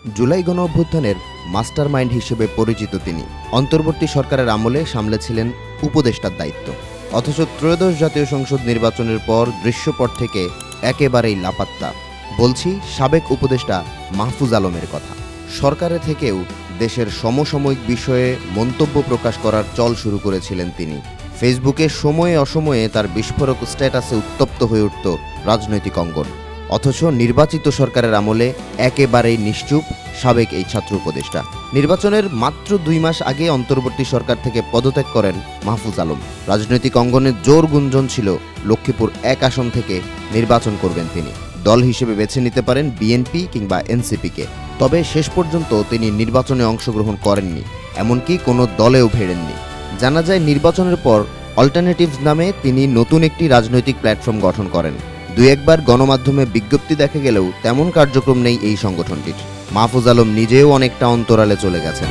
July গণঅভ্যুত্থানের mastermind হিসেবে পরিচিত তিনি। অন্তর্বর্তী সরকারের আমলে সামলেছিলেন উপদেষ্টার দায়িত্ব। অথচ ত্রয়োদশ জাতীয় সংসদ নির্বাচনের পর দৃশ্যপট থেকে একেবারেই লাপাত্তা। বলছি সাবেক উপদেষ্টা মাহফুজ আলমের কথা। সরকারে থেকেও দেশের সমসাময়িক বিষয়ে মন্তব্য প্রকাশ করার চল শুরু করেছিলেন তিনি। ফেসবুকে সময়ে অসময়ে তার বিস্ফোরক স্ট্যাটাসে উত্তপ্ত হয়ে উঠত রাজনৈতিক অঙ্গন। অথচ নির্বাচিত সরকারের আমলে একেবারেই নিশ্চুপ সাবেক এই ছাত্র উপদেষ্টা। নির্বাচনের মাত্র 2 মাস আগে অন্তর্বর্তী সরকার থেকে পদত্যাগ করেন মাহফুজ আলম। রাজনৈতিক অঙ্গনে জোর গুঞ্জন ছিল লক্ষ্মীপুর 1 আসন থেকে নির্বাচন করবেন তিনি। দল হিসেবে বেছে নিতে পারেন বিএনপি কিংবা এনসিপিকে। তবে শেষ পর্যন্ত তিনি নির্বাচনে অংশগ্রহণ করেননি, এমনকি কোনো দলেও ভিড়েননি। জানা যায় নির্বাচনের পর অল্টারনেটিভস নামে তিনি নতুন একটি রাজনৈতিক প্ল্যাটফর্ম গঠন করেন। 2 একবার গণমাধ্যমে বিজ্ঞপ্তি দেখা গেলেও তেমন কার্যক্রম নেই এই সংগঠনটির। মাহফুজ আলম নিজেও অনেকটা অন্তরালে চলে গেছেন।